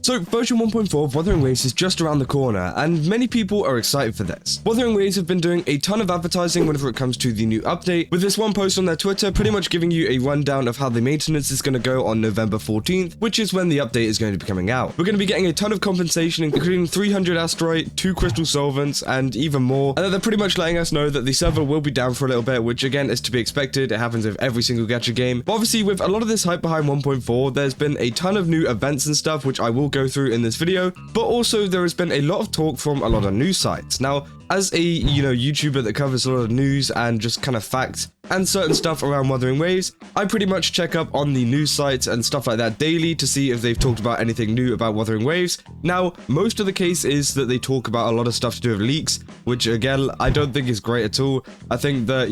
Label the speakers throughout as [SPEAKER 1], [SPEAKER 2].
[SPEAKER 1] So version 1.4 of Wuthering Waves is just around the corner, and many people are excited for this. Wuthering Waves have been doing a ton of advertising whenever it comes to the new update, with this one post on their Twitter pretty much giving you a rundown of how the maintenance is going to go on November 14th, which is when the update is going to be coming out. We're going to be getting a ton of compensation, including 300 asteroid, 2 crystal solvents, and even more, and they're pretty much letting us know that the server will be down for a little bit, which again is to be expected. It happens with every single gacha game. But obviously with a lot of this hype behind 1.4, there's been a ton of new events and stuff, which I will go through in this video, but also there has been a lot of talk from a lot of news sites. Now, as a, YouTuber that covers a lot of news and just kind of facts and certain stuff around Wuthering Waves, I pretty much check up on the news sites and stuff like that daily to see if they've talked about anything new about Wuthering Waves. Now, most of the case is that they talk about a lot of stuff to do with leaks, which again, I don't think is great at all. I think that,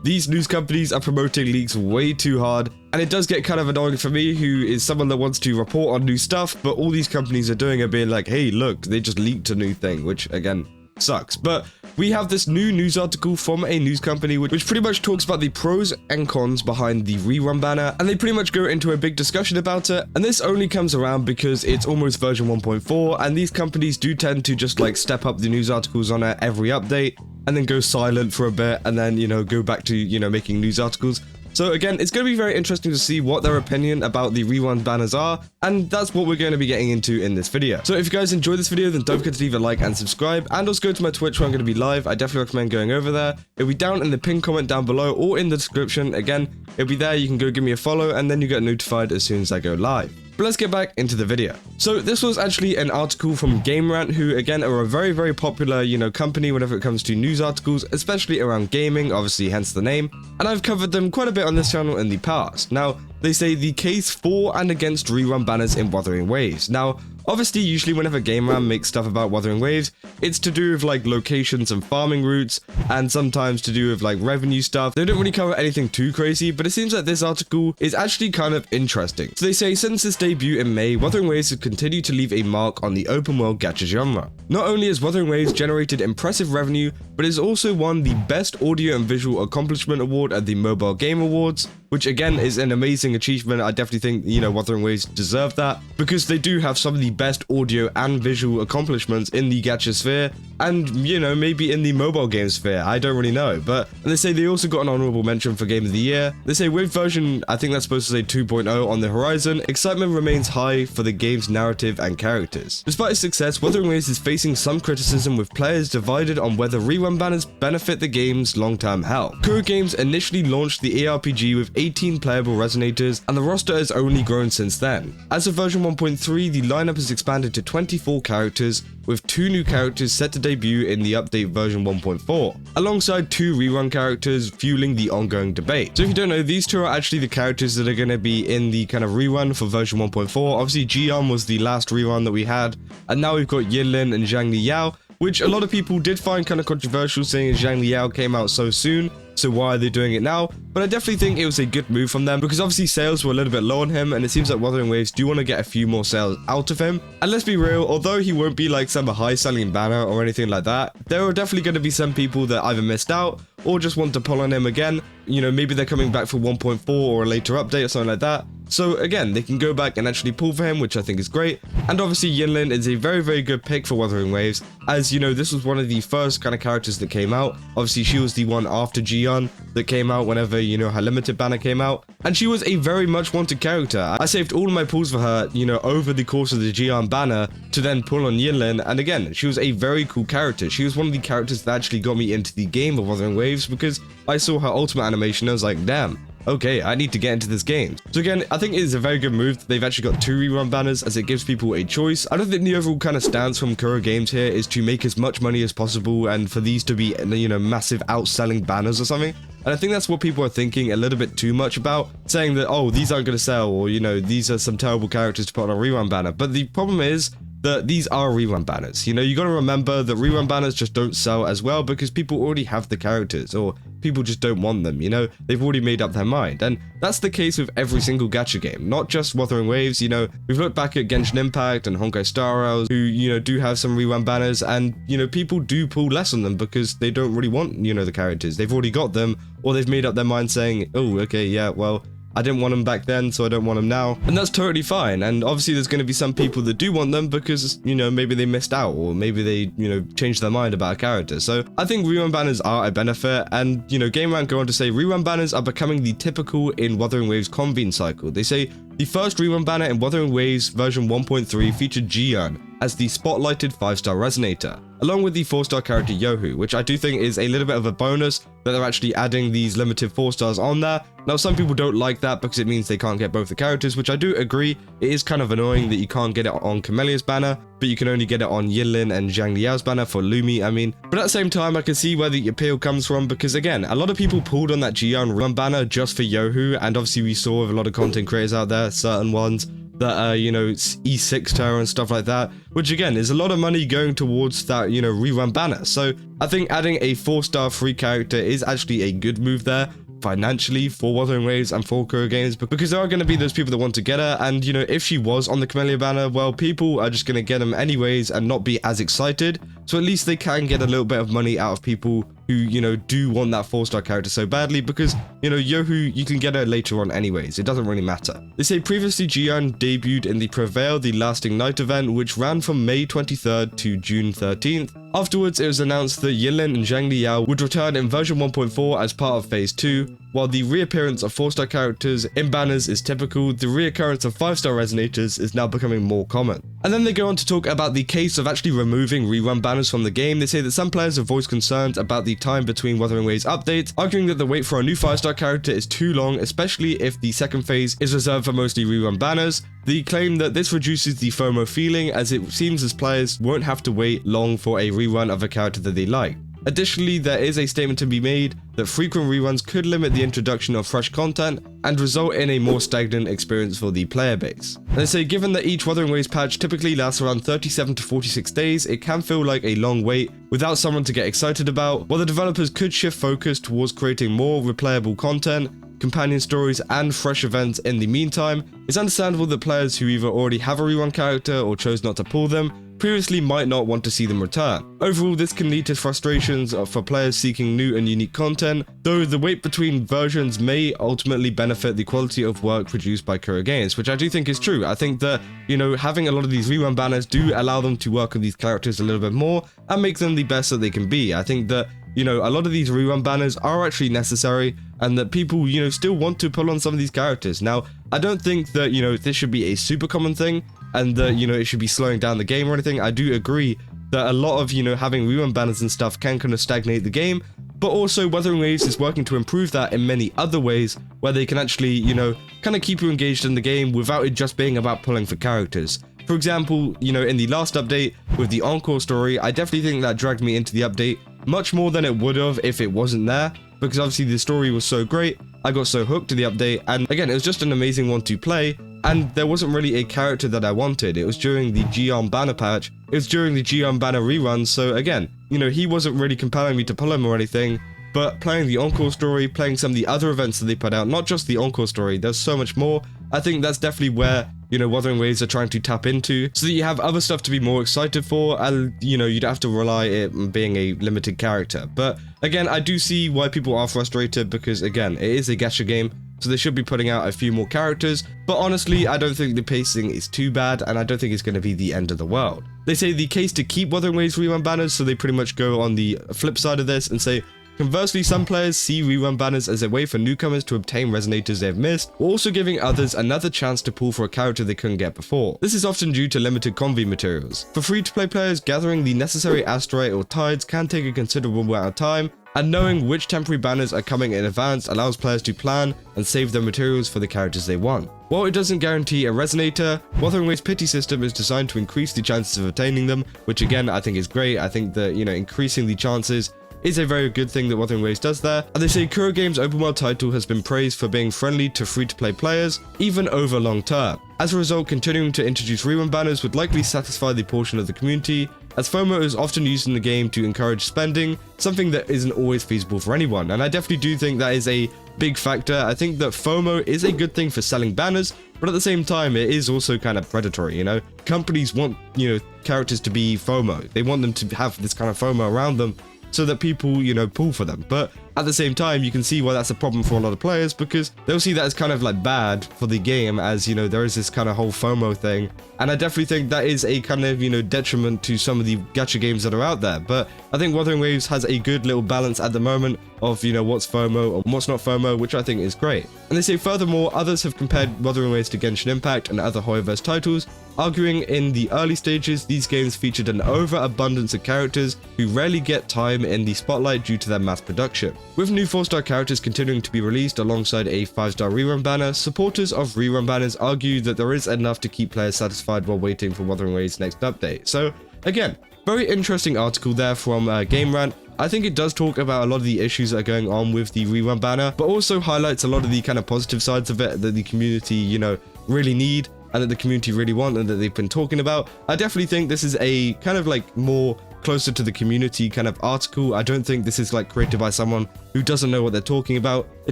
[SPEAKER 1] these news companies are promoting leaks way too hard, and it does get kind of annoying for me, who is someone that wants to report on new stuff, but all these companies are doing are being like, hey, look, they just leaked a new thing, which again, sucks. But we have this new news article from a news company which pretty much talks about the pros and cons behind the Rerun banner, and they pretty much go into a big discussion about it. And this only comes around because it's almost version 1.4, and these companies do tend to just like step up the news articles on it every update and then go silent for a bit and then go back to making news articles. So again, it's going to be very interesting to see what their opinion about the Rerun banners are, and that's what we're going to be getting into in this video. So if you guys enjoyed this video, then don't forget to leave a like and subscribe, and also go to my Twitch where I'm going to be live. I definitely recommend going over there. It'll be down in the pinned comment down below or in the description. Again, it'll be there. You can go give me a follow, and then you get notified as soon as I go live. But let's get back into the video. So this was actually an article from Game Rant, who again are a very, very popular, company whenever it comes to news articles, especially around gaming, obviously hence the name. And I've covered them quite a bit on this channel in the past. Now, they say the case for and against rerun banners in Wuthering Waves. Now, obviously, usually whenever Game Rant makes stuff about Wuthering Waves, it's to do with like locations and farming routes, and sometimes to do with like revenue stuff. They don't really cover anything too crazy, but it seems like this article is actually kind of interesting. So they say, since its debut in May, Wuthering Waves has continued to leave a mark on the open world gacha genre. Not only has Wuthering Waves generated impressive revenue, but it has also won the Best Audio and Visual Accomplishment Award at the Mobile Game Awards, which again is an amazing achievement. I definitely think, Wuthering Waves deserve that, because they do have some of the best audio and visual accomplishments in the gacha sphere, and, maybe in the mobile game sphere. I don't really know, but and they say they also got an honorable mention for Game of the Year. They say with version, I think that's supposed to say 2.0 on the horizon, excitement remains high for the game's narrative and characters. Despite its success, Wuthering Waves is facing some criticism, with players divided on whether rerun banners benefit the game's long-term health. Kuro Games initially launched the ARPG with 18 playable resonators, and the roster has only grown since then. As of version 1.3, the lineup has expanded to 24 characters, with 2 new characters set to debut in the update version 1.4, alongside 2 rerun characters fueling the ongoing debate. So if you don't know, these 2 are actually the characters that are going to be in the kind of rerun for version 1.4. Obviously, Jian was the last rerun that we had, and now we've got Yinlin and Zhang Liao, which a lot of people did find kind of controversial, saying Zhang Liao came out so soon, so why are they doing it now? But I definitely think it was a good move from them, because obviously sales were a little bit low on him, and it seems like Wuthering Waves do want to get a few more sales out of him. And let's be real, although he won't be like some high selling banner or anything like that, there are definitely going to be some people that either missed out or just want to pull on him again. Maybe they're coming back for 1.4 or a later update or something like that. So again, they can go back and actually pull for him, which I think is great. And obviously Yinlin is a very, very good pick for Wuthering Waves, as this was one of the first kind of characters that came out. Obviously she was the one after Jian that came out whenever, her limited banner came out, and she was a very much wanted character. I saved all of my pulls for her, over the course of the Jian banner to then pull on Yinlin, and again, she was a very cool character. She was one of the characters that actually got me into the game of Wuthering Waves, because I saw her ultimate animation and I was like, damn, okay, I need to get into this game. So again, I think it is a very good move that they've actually got 2 rerun banners, as it gives people a choice. I don't think the overall kind of stance from Kuro Games here is to make as much money as possible and for these to be, massive outselling banners or something. And I think that's what people are thinking a little bit too much about, saying that, oh, these aren't going to sell, or, these are some terrible characters to put on a rerun banner. But the problem is that these are rerun banners. You got to remember that rerun banners just don't sell as well because people already have the characters, or people just don't want them, they've already made up their mind. And that's the case with every single gacha game, not just Wuthering Waves. We've looked back at Genshin Impact and Honkai Star Rails, who, do have some rerun banners, and, people do pull less on them because they don't really want, the characters. They've already got them, or they've made up their mind saying, oh, okay, yeah, well, I didn't want them back then, so I don't want them now. And that's totally fine. And obviously there's going to be some people that do want them because, you know, maybe they missed out or maybe they, you know, changed their mind about a character. So I think rerun banners are a benefit. And, you know, GameRant go on to say rerun banners are becoming the typical in Wuthering Waves convene cycle. They say the first rerun banner in Wuthering Waves version 1.3 featured Jiyeon as the spotlighted 5-star resonator, along with the 4-star character Yohu, which I do think is a little bit of a bonus that they're actually adding these limited 4-stars on there. Now, some people don't like that because it means they can't get both the characters, which I do agree. It is kind of annoying that you can't get it on Camellya's banner, but you can only get it on Yinlin and Zhang Liao's banner for Lumi, I mean. But at the same time, I can see where the appeal comes from because, again, a lot of people pulled on that Jiyeon run banner just for Yohu, and obviously we saw with a lot of content creators out there, certain ones, that you know, E6 Terror and stuff like that, which again is a lot of money going towards that, you know, rerun banner. So I think adding a 4-star free character is actually a good move there financially for Wuthering Waves and for Kuro Games, because there are going to be those people that want to get her, and you know, if she was on the camellya banner, well, people are just going to get them anyways and not be as excited, so at least they can get a little bit of money out of people who, you know, do want that 4-star character so badly, because, you know, Yohu, you can get her later on anyways, it doesn't really matter. They say previously Jiyeon debuted in the Prevail the Lasting Night event, which ran from May 23rd to June 13th. Afterwards, it was announced that Yinlin and Zhang Liao would return in version 1.4 as part of Phase 2. While the reappearance of 4-star characters in banners is typical, the reoccurrence of 5-star resonators is now becoming more common. And then they go on to talk about the case of actually removing rerun banners from the game. They say that some players have voiced concerns about the time between Wuthering Waves updates, arguing that the wait for a new 5-star character is too long, especially if the second phase is reserved for mostly rerun banners. They claim that this reduces the FOMO feeling, as it seems as players won't have to wait long for a rerun of a character that they like. Additionally, there is a statement to be made that frequent reruns could limit the introduction of fresh content and result in a more stagnant experience for the player base. And they say given that each Wuthering Waves patch typically lasts around 37 to 46 days, it can feel like a long wait without someone to get excited about. While the developers could shift focus towards creating more replayable content, companion stories, and fresh events in the meantime, it's understandable that players who either already have a rerun character or chose not to pull them previously might not want to see them return. Overall, this can lead to frustrations for players seeking new and unique content, though the wait between versions may ultimately benefit the quality of work produced by Kuro Games, which I do think is true. I think that, you know, having a lot of these rerun banners do allow them to work on these characters a little bit more and make them the best that they can be. I think that, you know, a lot of these rerun banners are actually necessary and that people, you know, still want to pull on some of these characters. Now, I don't think that, you know, this should be a super common thing and that, you know, it should be slowing down the game or anything. I do agree that a lot of, you know, having rerun banners and stuff can kind of stagnate the game, but also Wuthering Waves is working to improve that in many other ways where they can actually, you know, kind of keep you engaged in the game without it just being about pulling for characters. For example, you know, in the last update with the Encore story, I definitely think that dragged me into the update much more than it would have if it wasn't there, because obviously the story was so great, I got so hooked to the update, and again, it was just an amazing one to play, and there wasn't really a character that I wanted. It was during the Jiyeon banner patch, it was during the Jiyeon banner rerun, so again, you know, he wasn't really compelling me to pull him or anything, but playing the Encore story, playing some of the other events that they put out, not just the Encore story, there's so much more. I think that's definitely where, you know, Wuthering Waves are trying to tap into, so that you have other stuff to be more excited for, and, you know, you don't have to rely on being a limited character. But again, I do see why people are frustrated, because again, it is a gacha game, so they should be putting out a few more characters, but honestly, I don't think the pacing is too bad, and I don't think it's going to be the end of the world. They say the case to keep Wuthering Waves rerun banners, so they pretty much go on the flip side of this and say, conversely, some players see rerun banners as a way for newcomers to obtain resonators they've missed, while also giving others another chance to pull for a character they couldn't get before. This is often due to limited convene materials. For free-to-play players, gathering the necessary asteroid or tides can take a considerable amount of time, and knowing which temporary banners are coming in advance allows players to plan and save their materials for the characters they want. While it doesn't guarantee a resonator, Wuthering Waves' pity system is designed to increase the chances of obtaining them, which again, I think is great. I think that, you know, increasing the chances is a very good thing that Wuthering Waves does there. And they say Kuro Games' open world title has been praised for being friendly to free-to-play players, even over long term. As a result, continuing to introduce rerun banners would likely satisfy the portion of the community, as FOMO is often used in the game to encourage spending, something that isn't always feasible for anyone. And I definitely do think that is a big factor. I think that FOMO is a good thing for selling banners, but at the same time, it is also kind of predatory, you know? Companies want, you know, characters to be FOMO. They want them to have this kind of FOMO around them, so that people, you know, pull for them. But at the same time, you can see why that's a problem for a lot of players, because they'll see that as kind of like bad for the game, as, you know, there is this kind of whole FOMO thing. And I definitely think that is a kind of, you know, detriment to some of the gacha games that are out there. But I think Wuthering Waves has a good little balance at the moment of, you know, what's FOMO and what's not FOMO, which I think is great. And they say furthermore, others have compared Wuthering Waves to Genshin Impact and other Hoyoverse titles, arguing in the early stages these games featured an overabundance of characters who rarely get time in the spotlight due to their mass production. With new 4-star characters continuing to be released alongside a 5-star rerun banner, supporters of rerun banners argue that there is enough to keep players satisfied while waiting for Wuthering Waves' next update. So again, very interesting article there from Game Rant. I think it does talk about a lot of the issues that are going on with the rerun banner, but also highlights a lot of the kind of positive sides of it that the community, you know, really need and that the community really want and that they've been talking about. I definitely think this is a kind of like more closer to the community kind of article. I don't think this is like created by someone who doesn't know what they're talking about. It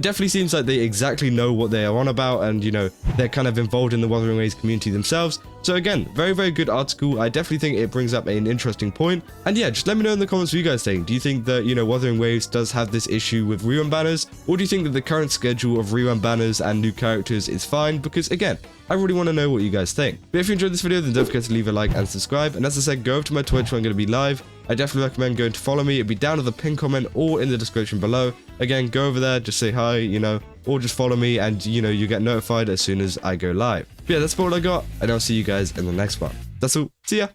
[SPEAKER 1] definitely seems like they exactly know what they are on about, and, you know, they're kind of involved in the Wuthering Waves community themselves. So again, very, very good article. I definitely think it brings up an interesting point. And yeah, just let me know in the comments what you guys think. Do you think that, you know, Wuthering Waves does have this issue with rerun banners, or do you think that the current schedule of rerun banners and new characters is fine? Because again, I really want to know what you guys think. But if you enjoyed this video, then don't forget to leave a like and subscribe. And as I said, go over to my Twitch where I'm going to be live. I definitely recommend going to follow me. It'll be down in the pinned comment or in the description below. Again, go over there, just say hi, you know, or just follow me, and, you know, you get notified as soon as I go live. But yeah, that's all I got, and I'll see you guys in the next one. That's all. See ya.